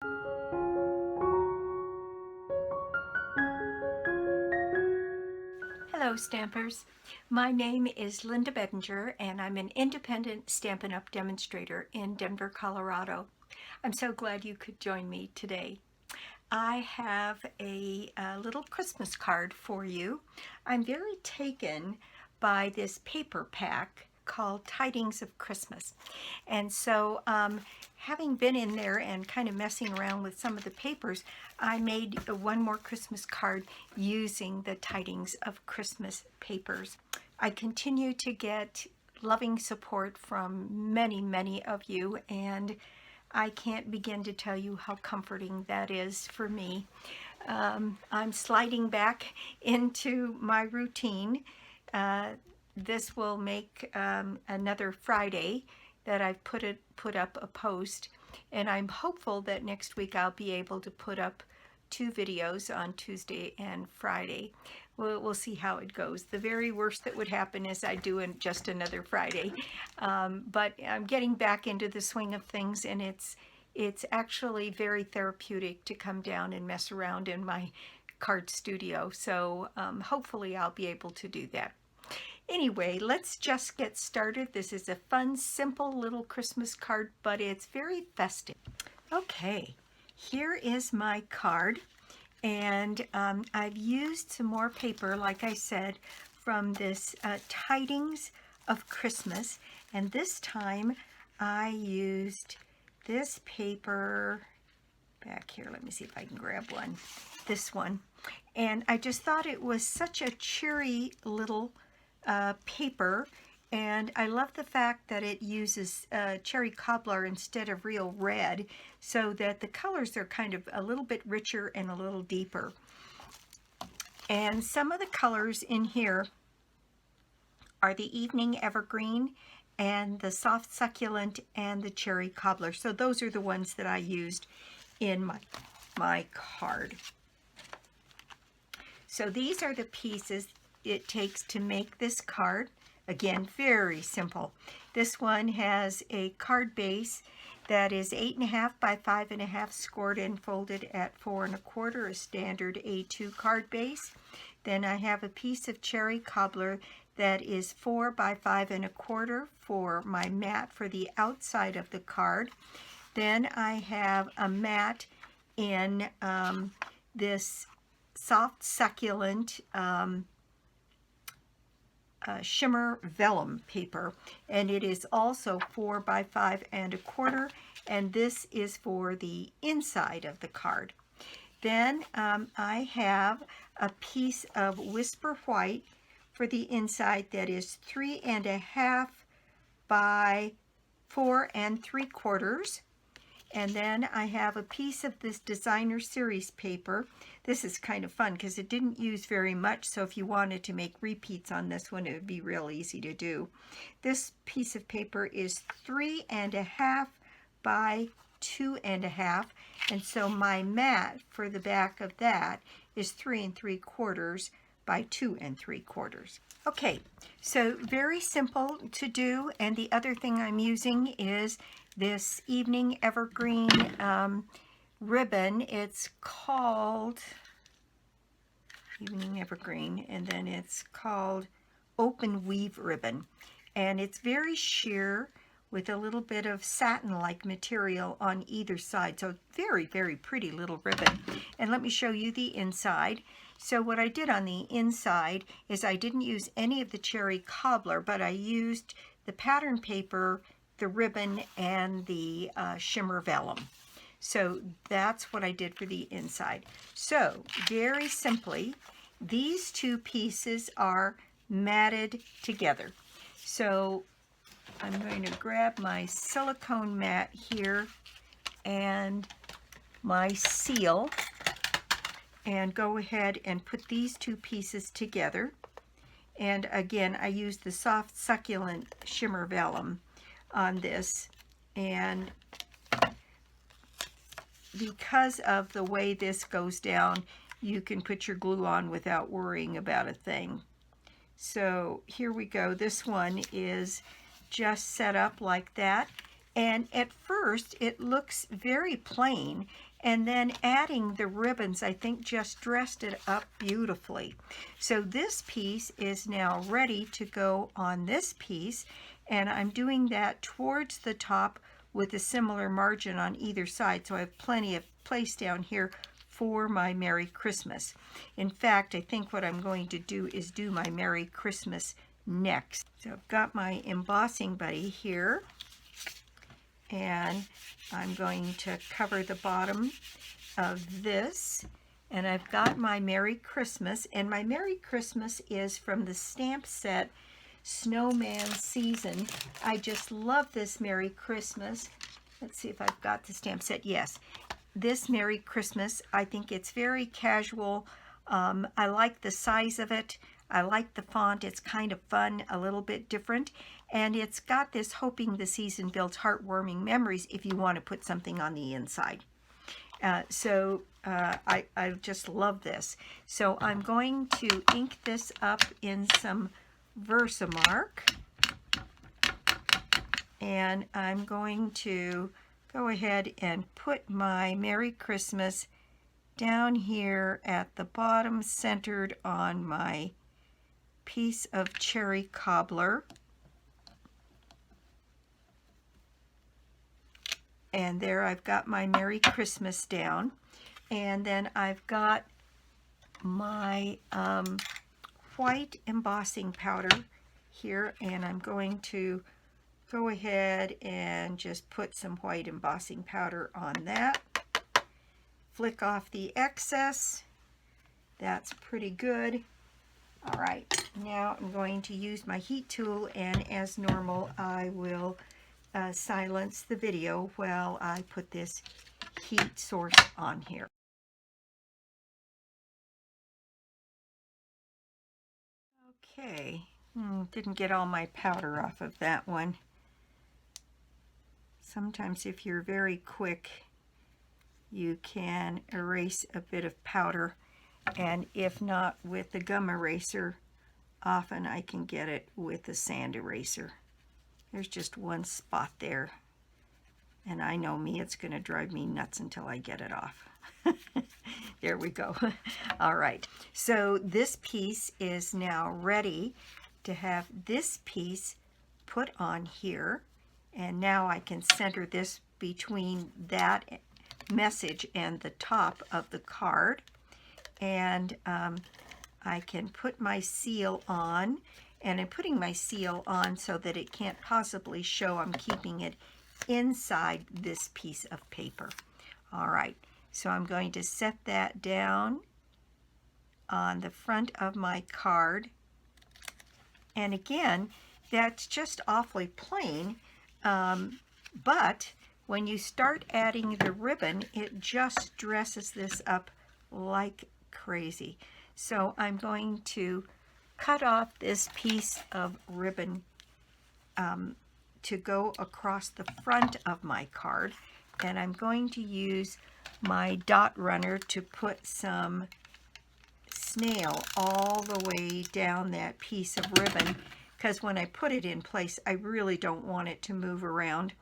Hello Stampers, my name is Linda Bedinger and I'm an independent Stampin' Up! Demonstrator in Denver, Colorado. I'm so glad you could join me today. I have a little Christmas card for you. I'm very taken by this paper pack called Tidings of Christmas. And so having been in there and kind of messing around with some of the papers, I made one more Christmas card using the Tidings of Christmas papers. I continue to get loving support from many of you, and I can't begin to tell you how comforting that is for me. I'm sliding back into my routine. This will make another Friday that I've put up a post, and I'm hopeful that next week I'll be able to put up 2 videos on Tuesday and Friday. We'll see how it goes. The very worst that would happen is I do just another Friday, but I'm getting back into the swing of things, and it's actually very therapeutic to come down and mess around in my card studio. So hopefully I'll be able to do that. Anyway, let's just get started. This is a fun, simple little Christmas card, but it's very festive. Okay, here is my card, and I've used some more paper, like I said, from this Tidings of Christmas, and this time I used this paper back here. Let me see if I can grab one. This one. And I just thought it was such a cheery little paper, and I love the fact that it uses cherry cobbler instead of real red, so that the colors are kind of a little bit richer and a little deeper. And some of the colors in here are the Evening Evergreen and the Soft Succulent and the cherry cobbler. So those are the ones that I used in my card. So these are the pieces it takes to make this card. Again, very simple. This one has a card base that is 8.5 by 5.5 scored and folded at 4 1/4, a standard A2 card base. Then I have a piece of cherry cobbler that is 4 by 5 1/4 for my mat for the outside of the card. Then I have a mat in this Soft Succulent Shimmer Vellum paper, and it is also 4 by 5 1/4, and this is for the inside of the card. Then I have a piece of Whisper White for the inside that is 3 1/2 by 4 3/4. And then I have a piece of this Designer Series paper. This is kind of fun because it didn't use very much, so if you wanted to make repeats on this one, it would be real easy to do. This piece of paper is 3 1/2 by 2 1/2, and so my mat for the back of that is 3 3/4 by 2 3/4. Okay, so very simple to do, and the other thing I'm using is this Evening Evergreen ribbon. It's called Evening Evergreen, and then it's called Open Weave Ribbon, and it's very sheer with a little bit of satin-like material on either side. So very pretty little ribbon. And let me show you the inside. So what I did on the inside is I didn't use any of the cherry cobbler, but I used the pattern paper, the ribbon, and the shimmer vellum. So that's what I did for the inside. So very simply, these two pieces are matted together. So I'm going to grab my silicone mat here and my seal and go ahead and put these two pieces together. And again, I used the Soft Succulent Shimmer Vellum on this, and because of the way this goes down, you can put your glue on without worrying about a thing. So here we go. This one is just set up like that, and at first it looks very plain, And then adding the ribbons, I think, just dressed it up beautifully. So this piece is now ready to go on this piece, and I'm doing that towards the top with a similar margin on either side, so I have plenty of place down here for my Merry Christmas. In fact, I think what I'm going to do is do my Merry Christmas next. So I've got my embossing buddy here, and I'm going to cover the bottom of this, and I've got my Merry Christmas, and my Merry Christmas is from the stamp set Snowman Season. I just love this Merry Christmas. Let's see if I've got the stamp set. Yes, this Merry Christmas, I think it's very casual. I like the size of it. I like the font. It's kind of fun, a little bit different. And it's got this hoping the season builds heartwarming memories if you want to put something on the inside. I just love this. So I'm going to ink this up in some Versamark. And I'm going to go ahead and put my Merry Christmas down here at the bottom, centered on my piece of cherry cobbler. And there I've got my Merry Christmas down. And then I've got my white embossing powder here, and I'm going to go ahead and just put some white embossing powder on that. Flick off the excess. That's pretty good. All right, now I'm going to use my heat tool, and as normal, I will silence the video while I put this heat source on here. Okay, didn't get all my powder off of that one. Sometimes if you're very quick, you can erase a bit of powder, and if not with the gum eraser, often I can get it with a sand eraser. There's just one spot there, and I know me, it's going to drive me nuts until I get it off. There we go. All right, so this piece is now ready to have this piece put on here, and now I can center this between that message and the top of the card, and I can put my seal on, and I'm putting my seal on so that it can't possibly show. I'm keeping it inside this piece of paper. All right, so I'm going to set that down on the front of my card, and again, that's just awfully plain, but when you start adding the ribbon, it just dresses this up like crazy. So I'm going to cut off this piece of ribbon to go across the front of my card, and I'm going to use my dot runner to put some snail all the way down that piece of ribbon, because when I put it in place, I really don't want it to move around.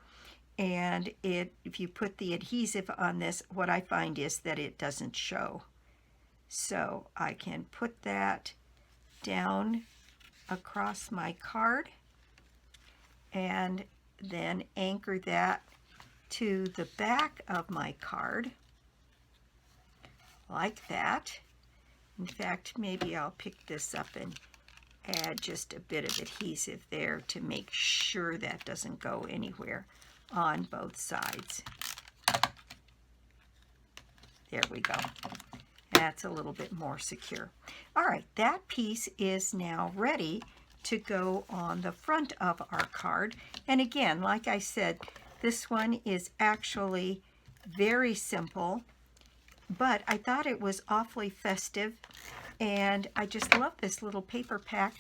And if you put the adhesive on this, what I find is that it doesn't show. So I can put that down across my card and then anchor that to the back of my card like that. In fact, maybe I'll pick this up and add just a bit of adhesive there to make sure that doesn't go anywhere on both sides. There we go. That's a little bit more secure. All right, that piece is now ready to go on the front of our card. And again, like I said, this one is actually very simple, but I thought it was awfully festive, and I just love this little paper pack.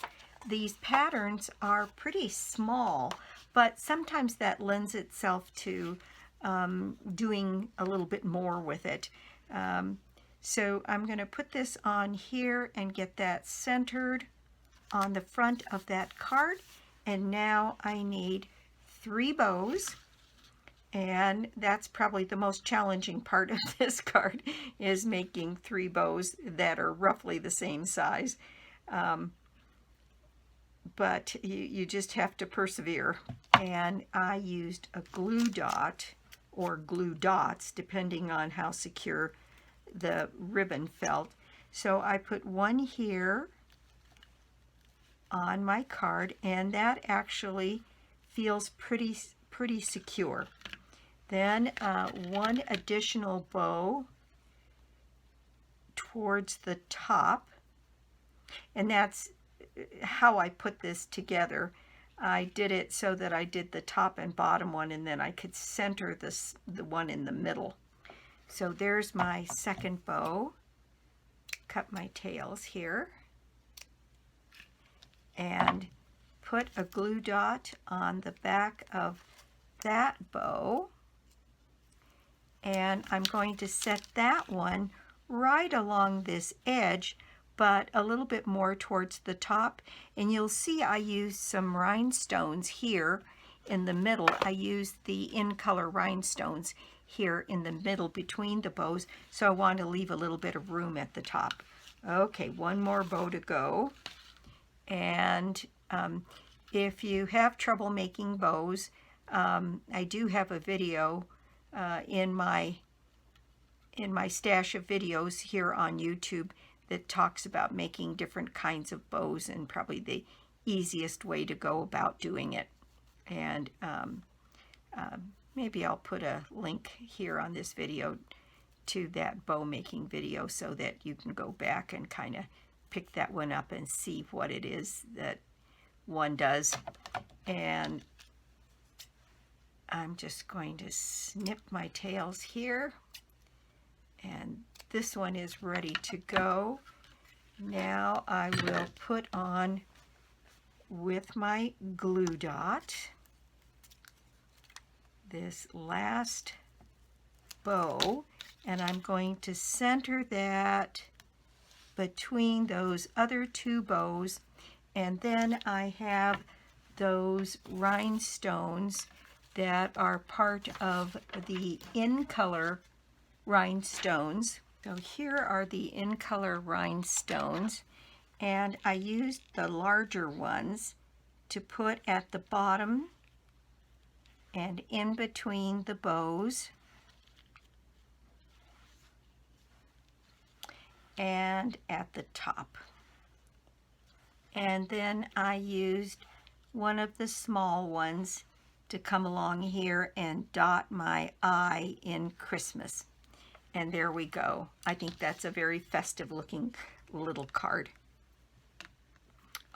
These patterns are pretty small, but sometimes that lends itself to doing a little bit more with it. So I'm going to put this on here and get that centered on the front of that card. And now I need 3 bows, And that's probably the most challenging part of this card, is making 3 bows that are roughly the same size. But you just have to persevere. And I used a glue dot or glue dots, depending on how secure the ribbon felt. So I put one here on my card, and that actually feels pretty secure. Then one additional bow towards the top, and that's how I put this together. I did it so that I did the top and bottom one, and then I could center the one in the middle. So there's my second bow. Cut my tails here and put a glue dot on the back of that bow, and I'm going to set that one right along this edge, but a little bit more towards the top. And you'll see I used some rhinestones here in the middle. I used the in color rhinestones here in the middle between the bows, so I want to leave a little bit of room at the top. Okay, one more bow to go. And if you have trouble making bows, I do have a video in my stash of videos here on YouTube that talks about making different kinds of bows and probably the easiest way to go about doing it. And maybe I'll put a link here on this video to that bow making video so that you can go back and kind of pick that one up and see what it is that one does. And I'm just going to snip my tails here, and this one is ready to go. Now I will put on with my glue dot this last bow, and I'm going to center that between those other 2 bows. And then I have those rhinestones that are part of the in color rhinestones. So here are the in color rhinestones, and I used the larger ones to put at the bottom and in between the bows, and at the top. And then I used one of the small ones to come along here and dot my eye in Christmas. And there we go. I think that's a very festive looking little card.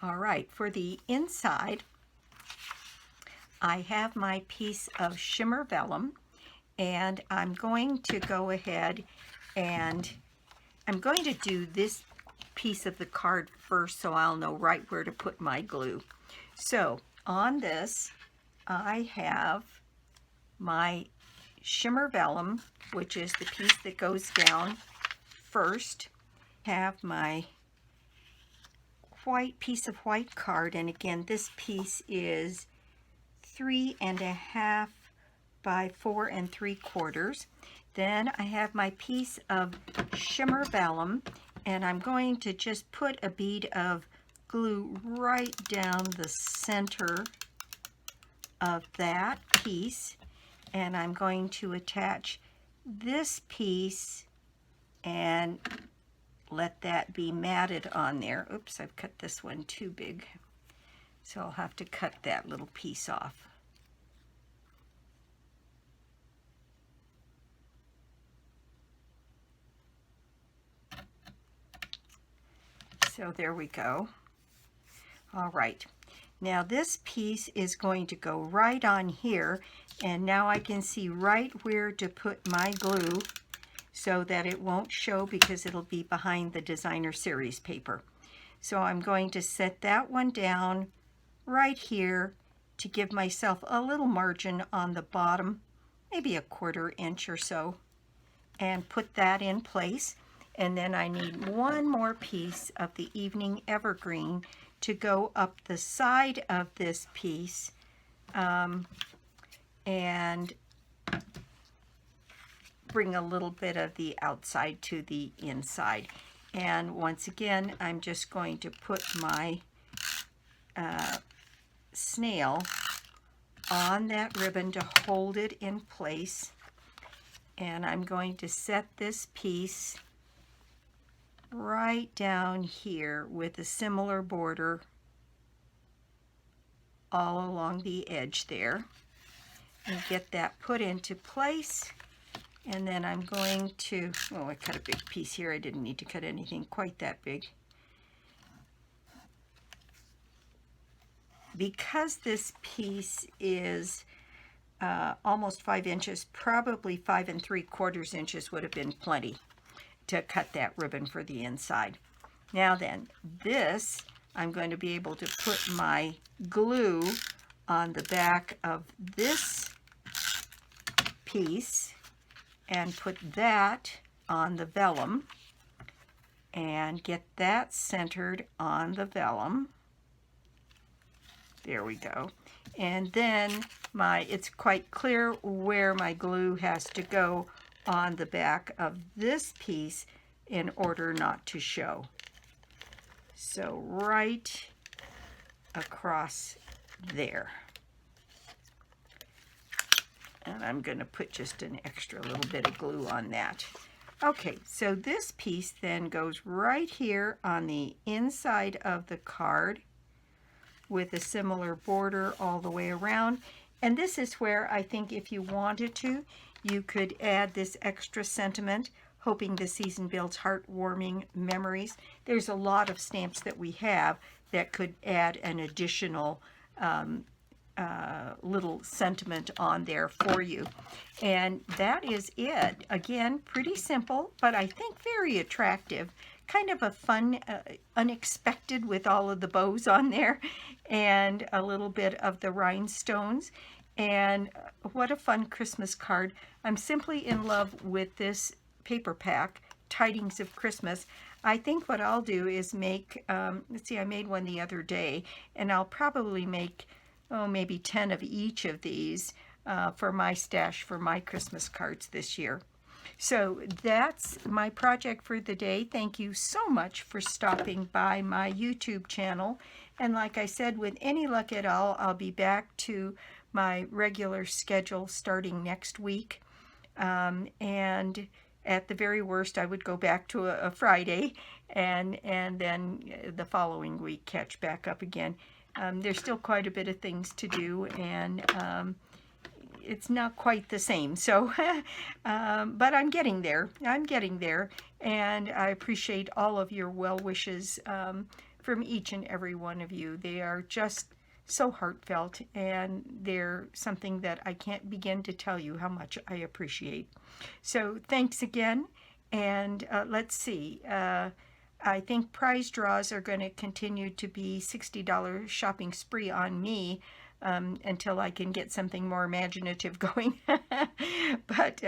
All right, for the inside, I have my piece of shimmer vellum, and I'm going to go ahead and I'm going to do this piece of the card first so I'll know right where to put my glue. So on this, I have my shimmer vellum, which is the piece that goes down first. Have my white piece of white card, and again this piece is 3.5 by 4 3/4. Then I have my piece of shimmer vellum, and I'm going to just put a bead of glue right down the center of that piece, and I'm going to attach this piece and let that be matted on there. Oops, I've cut this one too big, so I'll have to cut that little piece off. So there we go. All right, now this piece is going to go right on here, and now I can see right where to put my glue so that it won't show because it'll be behind the designer series paper. So I'm going to set that one down right here to give myself a little margin on the bottom, maybe a 1/4 inch or so, and put that in place. And then I need one more piece of the Evening Evergreen to go up the side of this piece, and bring a little bit of the outside to the inside. And once again, I'm just going to put my snail on that ribbon to hold it in place. And I'm going to set this piece right down here with a similar border all along the edge there, and get that put into place. And then I'm going to, oh, I cut a big piece here. I didn't need to cut anything quite that big. Because this piece is almost 5 inches, probably 5 3/4 inches would have been plenty to cut that ribbon for the inside. Now then, this, I'm going to be able to put my glue on the back of this piece and put that on the vellum and get that centered on the vellum. There we go. And then it's quite clear where my glue has to go on the back of this piece in order not to show. So right across there. And I'm going to put just an extra little bit of glue on that. Okay, so this piece then goes right here on the inside of the card with a similar border all the way around. And this is where I think if you wanted to, you could add this extra sentiment, hoping the season builds heartwarming memories. There's a lot of stamps that we have that could add an additional little sentiment on there for you. And that is it. Again, pretty simple, but I think very attractive. Kind of a fun, unexpected with all of the bows on there and a little bit of the rhinestones. And what a fun Christmas card. I'm simply in love with this paper pack, Tidings of Christmas. I think what I'll do is make, let's see, I made one the other day, and I'll probably make, maybe 10 of each of these for my stash for my Christmas cards this year. So that's my project for the day. Thank you so much for stopping by my YouTube channel. And like I said, with any luck at all, I'll be back to my regular schedule starting next week. And at the very worst, I would go back to a Friday and then the following week catch back up again. There's still quite a bit of things to do, and it's not quite the same. So, but I'm getting there. I'm getting there, and I appreciate all of your well wishes from each and every one of you. They are just so heartfelt, and they're something that I can't begin to tell you how much I appreciate. So thanks again, and let's see. I think prize draws are going to continue to be $60 shopping spree on me until I can get something more imaginative going. But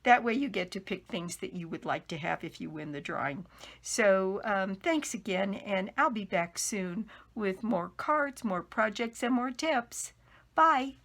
that way you get to pick things that you would like to have if you win the drawing. So thanks again, and I'll be back soon with more cards, more projects, and more tips. Bye!